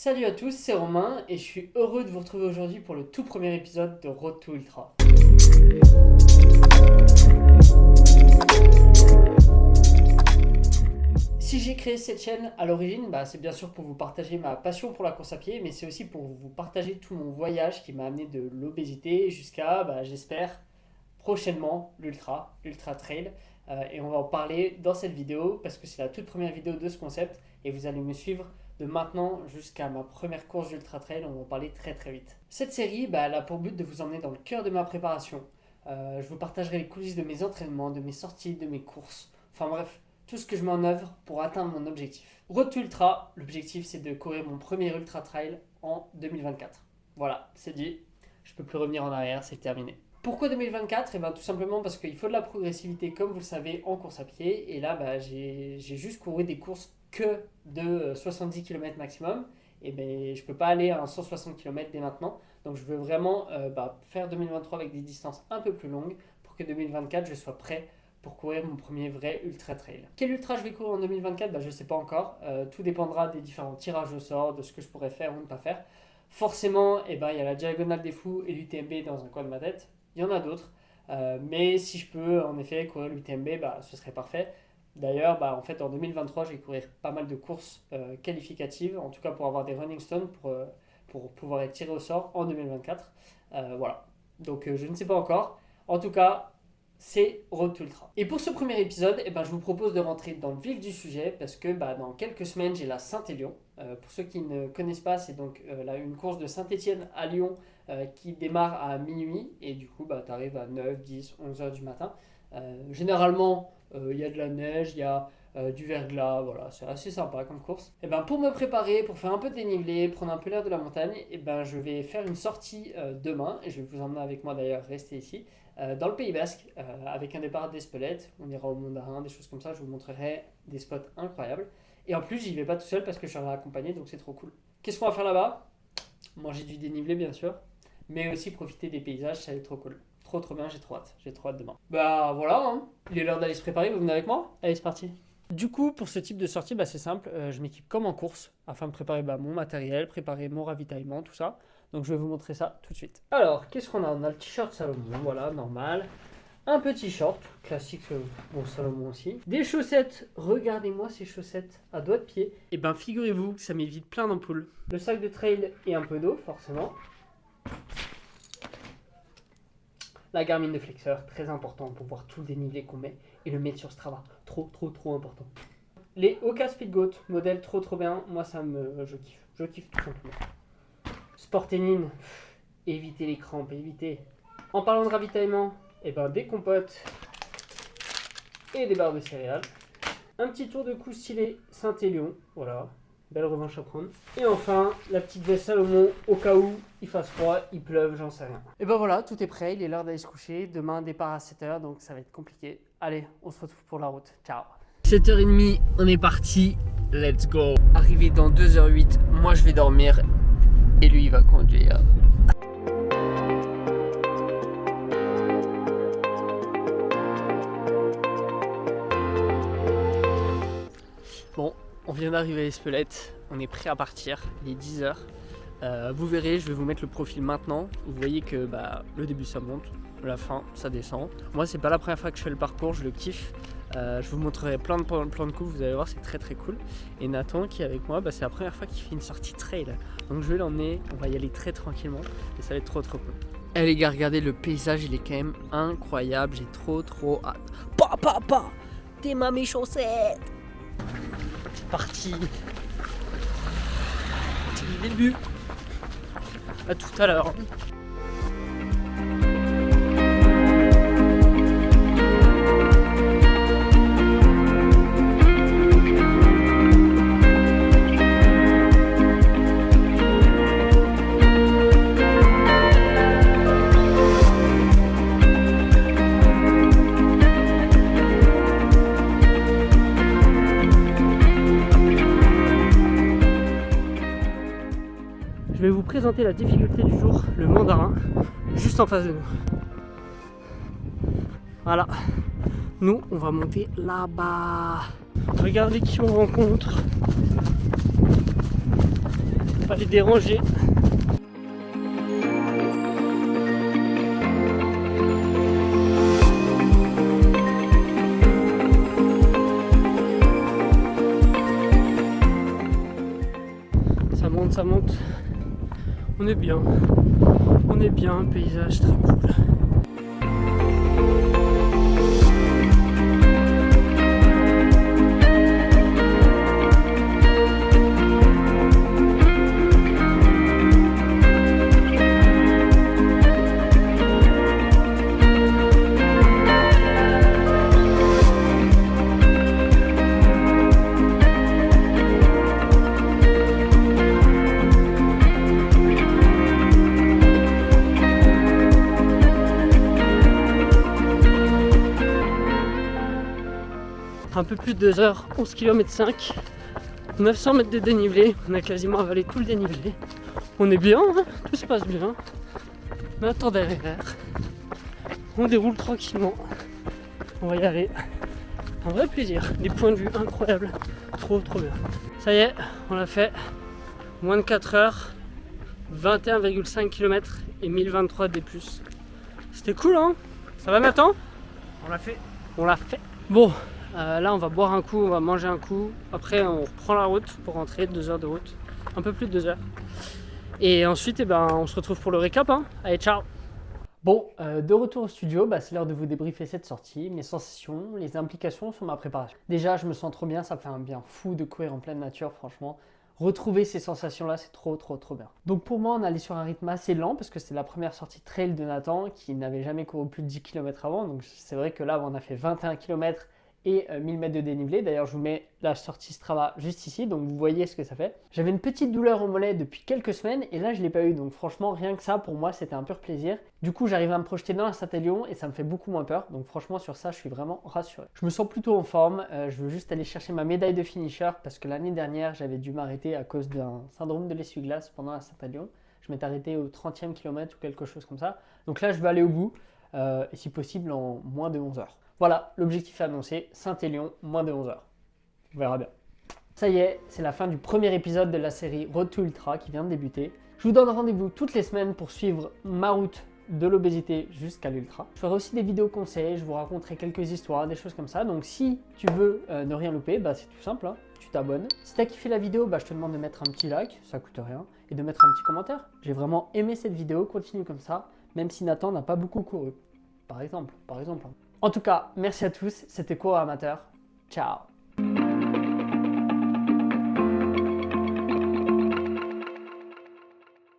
Salut à tous, c'est Romain et je suis heureux de vous retrouver aujourd'hui pour le tout premier épisode de Road to Ultra. Si j'ai créé cette chaîne à l'origine, c'est bien sûr pour vous partager ma passion pour la course à pied, mais c'est aussi pour vous partager tout mon voyage qui m'a amené de l'obésité jusqu'à, j'espère, prochainement l'Ultra Trail. Et on va en parler dans cette vidéo parce que c'est la toute première vidéo de ce concept et vous allez me suivre de maintenant jusqu'à ma première course d'Ultra Trail. On va en parler très très vite. Cette série, elle a pour but de vous emmener dans le cœur de ma préparation. Je vous partagerai les coulisses de mes entraînements, de mes sorties, de mes courses. Enfin bref, tout ce que je mets en œuvre pour atteindre mon objectif. Road to Ultra, l'objectif c'est de courir mon premier Ultra Trail en 2024. Voilà, c'est dit. Je peux plus revenir en arrière, c'est terminé. Pourquoi 2024 ? Tout simplement parce qu'il faut de la progressivité, comme vous le savez, en course à pied. Et là, j'ai juste couru des courses que de 70 km maximum. Et je ne peux pas aller à un 160 km dès maintenant. Donc je veux vraiment faire 2023 avec des distances un peu plus longues pour que 2024, je sois prêt pour courir mon premier vrai ultra trail. Quel ultra je vais courir en 2024 ? Je ne sais pas encore. Tout dépendra des différents tirages au sort, de ce que je pourrais faire ou ne pas faire. Forcément, il y a la Diagonale des Fous et l'UTMB dans un coin de ma tête. Il y en a d'autres, mais si je peux en effet courir l'UTMB, ce serait parfait. D'ailleurs, en 2023, je vais courir pas mal de courses qualificatives, en tout cas pour avoir des running stones pour pouvoir être tiré au sort en 2024. Voilà, donc je ne sais pas encore. En tout cas, c'est Road to Ultra. Et pour ce premier épisode, je vous propose de rentrer dans le vif du sujet parce que dans quelques semaines, j'ai la Saint-Élion. Pour ceux qui ne connaissent pas, c'est donc une course de Saint-Étienne à Lyon qui démarre à minuit et du coup tu arrives à 9, 10, 11 heures du matin. Généralement, il y a de la neige, il y a du verglas, voilà, c'est assez sympa comme course. Pour me préparer, pour faire un peu de dénivelé, prendre un peu l'air de la montagne, je vais faire une sortie demain et je vais vous emmener avec moi d'ailleurs, rester ici. Dans le Pays Basque, avec un départ d'Espelette, on ira au Mont d'Arin, des choses comme ça, je vous montrerai des spots incroyables. Et en plus, j'y vais pas tout seul parce que je serai accompagné, donc c'est trop cool. Qu'est-ce qu'on va faire là-bas ? Manger du dénivelé, bien sûr, mais aussi profiter des paysages, ça va être trop cool. Trop bien, j'ai trop hâte demain. Voilà, il est l'heure d'aller se préparer, vous venez avec moi ? Allez, c'est parti. Du coup, pour ce type de sortie, c'est simple, je m'équipe comme en course afin de préparer mon matériel, préparer mon ravitaillement, tout ça. Donc je vais vous montrer ça tout de suite. Alors, qu'est-ce qu'on a ? On a le t-shirt Salomon, voilà, normal. Un petit short, classique, Salomon aussi. Des chaussettes, regardez-moi ces chaussettes à doigts de pied. Et figurez-vous que ça m'évite plein d'ampoules. Le sac de trail et un peu d'eau, forcément. La Garmin de flexeur, très important pour voir tout le dénivelé qu'on met et le mettre sur Strava. Trop important. Les Oka Speedgoat, modèle trop bien. Moi, je kiffe tout simplement. Sporténine, évitez les crampes, évitez. En parlant de ravitaillement, des compotes et des barres de céréales. Un petit tour de cou stylé Saint-Élion, voilà, belle revanche à prendre. Et enfin, la petite veste Salomon au cas où il fasse froid, il pleuve, j'en sais rien. Et voilà, tout est prêt, il est l'heure d'aller se coucher. Demain, départ à 7h, donc ça va être compliqué. Allez, on se retrouve pour la route. Ciao. 7h30, on est parti, let's go. Arrivé dans 2h08, moi je vais dormir et lui il va conduire. Bon, on vient d'arriver à Espelette, on est prêt à partir, il est 10h. Vous verrez, je vais vous mettre le profil maintenant. Vous voyez que le début ça monte, la fin ça descend. Moi c'est pas la première fois que je fais le parcours, je le kiffe. Je vous montrerai plein de coups, vous allez voir, c'est très cool. Et Nathan qui est avec moi, c'est la première fois qu'il fait une sortie trail. Donc je vais l'emmener, on va y aller très tranquillement et ça va être trop cool. Eh les gars, regardez, le paysage il est quand même incroyable, j'ai trop hâte. Papa, t'es mes chaussettes. C'est parti. C'est le début. À tout à l'heure. Je vais vous présenter la difficulté du jour, le Mont d'Arin, juste en face de nous. Voilà, nous on va monter là-bas. Regardez qui on rencontre. pas les déranger. Ça monte. On est bien. On est bien, paysage très cool. Un peu plus de 2 heures, 11 km 5, 900 mètres de dénivelé, on a quasiment avalé tout le dénivelé. On est bien, hein, tout se passe bien. Mais attends derrière, on déroule tranquillement, on va y aller. Un vrai plaisir, des points de vue incroyables, trop bien. Ça y est, on l'a fait, moins de 4 heures, 21,5 km et 1023 D+. C'était cool, hein? Ça va Nathan? On l'a fait. On l'a fait. Bon. Là on va boire un coup, on va manger un coup, après on reprend la route pour rentrer, 2 heures de route, un peu plus de 2 heures. Et ensuite on se retrouve pour le récap, hein. Allez ciao. Bon, de retour au studio, c'est l'heure de vous débriefer cette sortie, mes sensations, les implications sur ma préparation. Déjà je me sens trop bien, ça fait un bien fou de courir en pleine nature franchement. Retrouver ces sensations-là, c'est trop bien. Donc pour moi, on allait sur un rythme assez lent parce que c'était la première sortie trail de Nathan qui n'avait jamais couru plus de 10 km avant. Donc c'est vrai que là, on a fait 21 km et 1000 mètres de dénivelé. D'ailleurs, je vous mets la sortie Strava juste ici, donc vous voyez ce que ça fait. J'avais une petite douleur au mollet depuis quelques semaines et là, je ne l'ai pas eu. Donc franchement, rien que ça, pour moi, c'était un pur plaisir. Du coup, j'arrive à me projeter dans la Saint-Élion et ça me fait beaucoup moins peur. Donc franchement, sur ça, je suis vraiment rassuré. Je me sens plutôt en forme. Je veux juste aller chercher ma médaille de finisher parce que l'année dernière, j'avais dû m'arrêter à cause d'un syndrome de l'essuie-glace pendant la Saint-Élion. Je m'étais arrêté au 30e kilomètre ou quelque chose comme ça. Donc là, je vais aller au bout et si possible en moins de 11 heures. Voilà, l'objectif est annoncé, Saint-Élion, moins de 11 heures. On verra bien. Ça y est, c'est la fin du premier épisode de la série Road to Ultra qui vient de débuter. Je vous donne rendez-vous toutes les semaines pour suivre ma route de l'obésité jusqu'à l'ultra. Je ferai aussi des vidéos conseils, je vous raconterai quelques histoires, des choses comme ça. Donc si tu veux ne rien louper, c'est tout simple, hein. Tu t'abonnes. Si tu as kiffé la vidéo, je te demande de mettre un petit like, ça coûte rien, et de mettre un petit commentaire. J'ai vraiment aimé cette vidéo, continue comme ça, même si Nathan n'a pas beaucoup couru. Par exemple. En tout cas, merci à tous, c'était Coureur Amateur. Ciao.